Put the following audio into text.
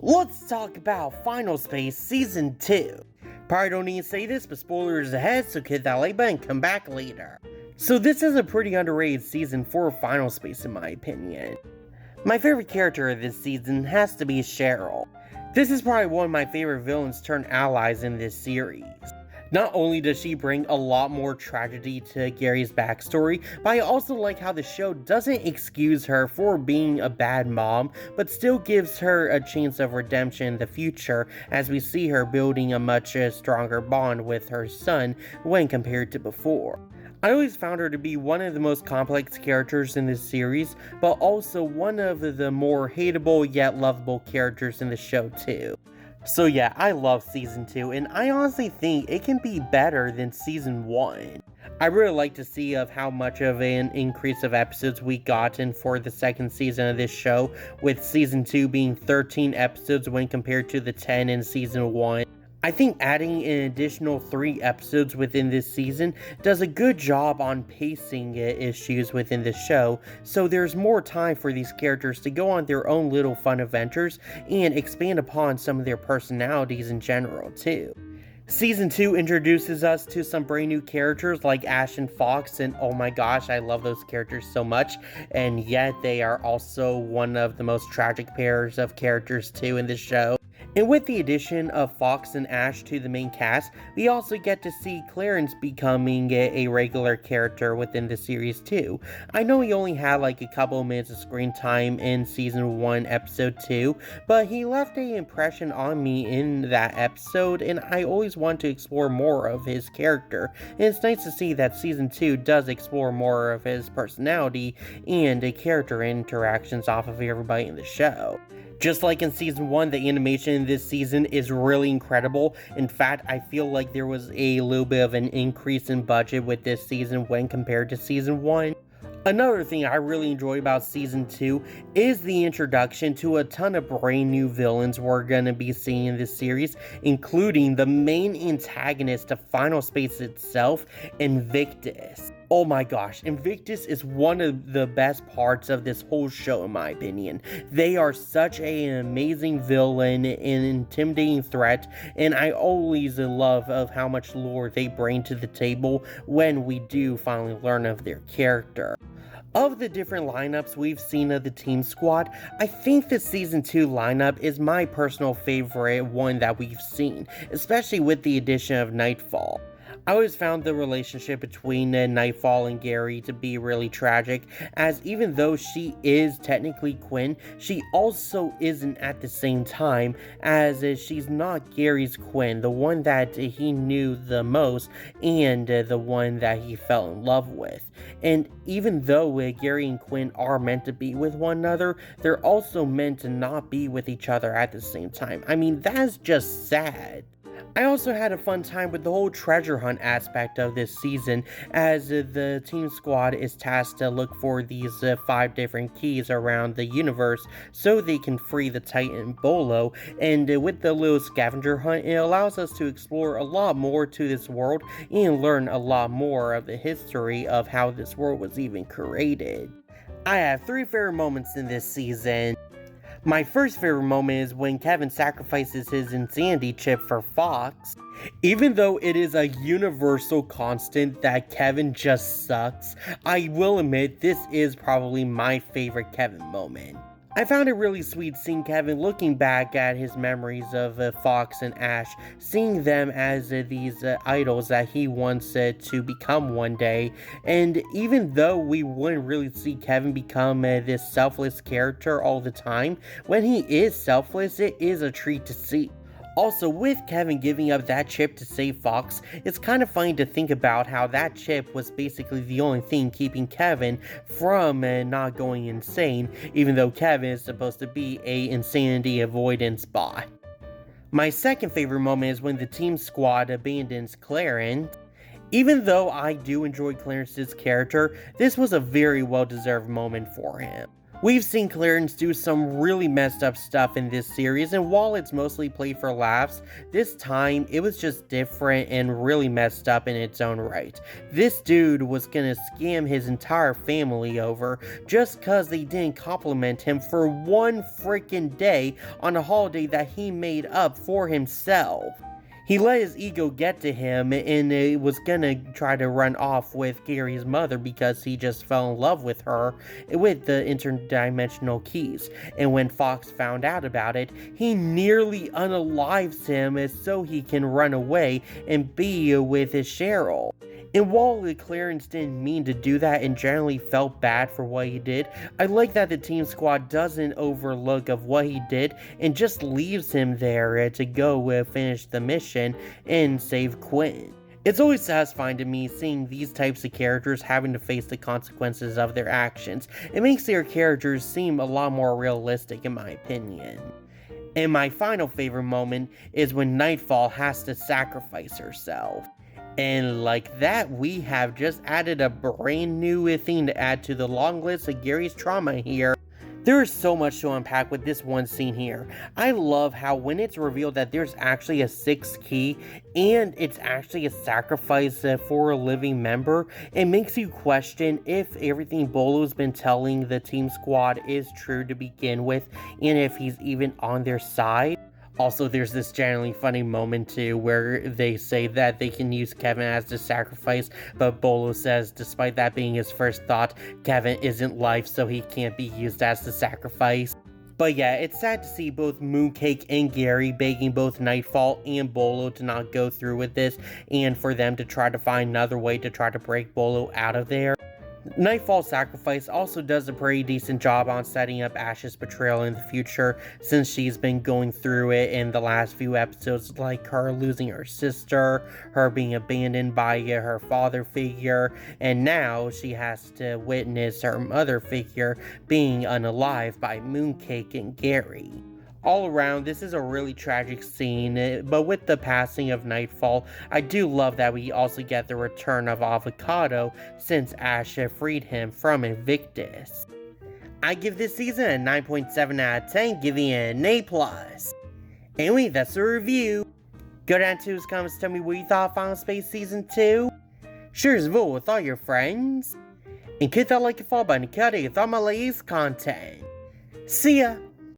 Let's talk about Final Space Season 2. Probably don't need to say this, but spoilers ahead, so hit that like button and come back later. So this is a pretty underrated season for Final Space in my opinion. My favorite character of this season has to be Cheryl. This is probably one of my favorite villains turned allies in this series. Not only does she bring a lot more tragedy to Gary's backstory, but I also like how the show doesn't excuse her for being a bad mom, but still gives her a chance of redemption in the future as we see her building a much stronger bond with her son when compared to before. I always found her to be one of the most complex characters in this series, but also one of the more hateable yet lovable characters in the show too. So yeah, I love Season 2, and I honestly think it can be better than Season 1. I really like to see of how much of an increase of episodes we gotten for the second season of this show, with Season 2 being 13 episodes when compared to the 10 in Season 1. I think adding an additional 3 episodes within this season does a good job on pacing issues within the show, so there's more time for these characters to go on their own little fun adventures and expand upon some of their personalities in general too. Season 2 introduces us to some brand new characters like Ash and Fox, and oh my gosh, I love those characters so much, and yet they are also one of the most tragic pairs of characters too in this show. And with the addition of Fox and Ash to the main cast, we also get to see Clarence becoming a regular character within the series too. I know he only had like a couple of minutes of screen time in Season 1, Episode 2, but he left an impression on me in that episode, and I always want to explore more of his character. And it's nice to see that Season 2 does explore more of his personality and character interactions off of everybody in the show. Just like in Season 1, the animation in this season is really incredible. In fact, I feel like there was a little bit of an increase in budget with this season when compared to Season 1. Another thing I really enjoy about Season 2 is the introduction to a ton of brand new villains we're going to be seeing in this series, including the main antagonist of Final Space itself, Invictus. Oh my gosh, Invictus is one of the best parts of this whole show in my opinion. They are such an amazing villain, an intimidating threat, and I always love of how much lore they bring to the table when we do finally learn of their character. Of the different lineups we've seen of the Team Squad, I think the Season 2 lineup is my personal favorite one that we've seen, especially with the addition of Nightfall. I always found the relationship between Nightfall and Gary to be really tragic, as even though she is technically Quinn, she also isn't at the same time, as she's not Gary's Quinn, the one that he knew the most, and the one that he fell in love with. And even though Gary and Quinn are meant to be with one another, they're also meant to not be with each other at the same time. I mean, that's just sad. I also had a fun time with the whole treasure hunt aspect of this season, as the Team Squad is tasked to look for these 5 different keys around the universe so they can free the Titan Bolo, and with the little scavenger hunt, it allows us to explore a lot more to this world and learn a lot more of the history of how this world was even created. I have 3 favorite moments in this season. My first favorite moment is when Kevin sacrifices his insanity chip for Fox. Even though it is a universal constant that Kevin just sucks, I will admit this is probably my favorite Kevin moment. I found it really sweet seeing Kevin looking back at his memories of Fox and Ash, seeing them as these idols that he wants to become one day, and even though we wouldn't really see Kevin become this selfless character all the time, when he is selfless, it is a treat to see. Also, with Kevin giving up that chip to save Fox, it's kind of funny to think about how that chip was basically the only thing keeping Kevin from not going insane, even though Kevin is supposed to be a insanity avoidance bot. My second favorite moment is when the Team Squad abandons Clarence. Even though I do enjoy Clarence's character, this was a very well-deserved moment for him. We've seen Clarence do some really messed up stuff in this series, and while it's mostly played for laughs, this time it was just different and really messed up in its own right. This dude was gonna scam his entire family over just cause they didn't compliment him for one freaking day on a holiday that he made up for himself. He let his ego get to him and was gonna try to run off with Gary's mother because he just fell in love with her with the interdimensional keys. And when Fox found out about it, he nearly unalives him so he can run away and be with his Cheryl. And while Clarence didn't mean to do that and generally felt bad for what he did, I like that the Team Squad doesn't overlook of what he did and just leaves him there to go finish the mission and save Quinn. It's always satisfying to me seeing these types of characters having to face the consequences of their actions. It makes their characters seem a lot more realistic in my opinion. And my final favorite moment is when Nightfall has to sacrifice herself. And like that, we have just added a brand new thing to add to the long list of Gary's trauma here. There is so much to unpack with this one scene here. I love how when it's revealed that there's actually a sixth key and it's actually a sacrifice for a living member, it makes you question if everything Bolo's been telling the Team Squad is true to begin with and if he's even on their side. Also, there's this genuinely funny moment too where they say that they can use Kevin as the sacrifice, but Bolo says despite that being his first thought, Kevin isn't life so he can't be used as the sacrifice. But yeah, it's sad to see both Mooncake and Gary begging both Nightfall and Bolo to not go through with this and for them to try to find another way to try to break Bolo out of there. Nightfall Sacrifice also does a pretty decent job on setting up Ash's betrayal in the future, since she's been going through it in the last few episodes, like her losing her sister, her being abandoned by her father figure, and now she has to witness her mother figure being unalived by Mooncake and Gary. All around, this is a really tragic scene, but with the passing of Nightfall, I do love that we also get the return of Avocado since Ash freed him from Invictus. I give this season a 9.7 out of 10, giving it an A+. Anyway, that's the review. Go down to his comments, tell me what you thought of Final Space Season 2. Share this video with all your friends. And click that like and follow button to get all my latest content. See ya!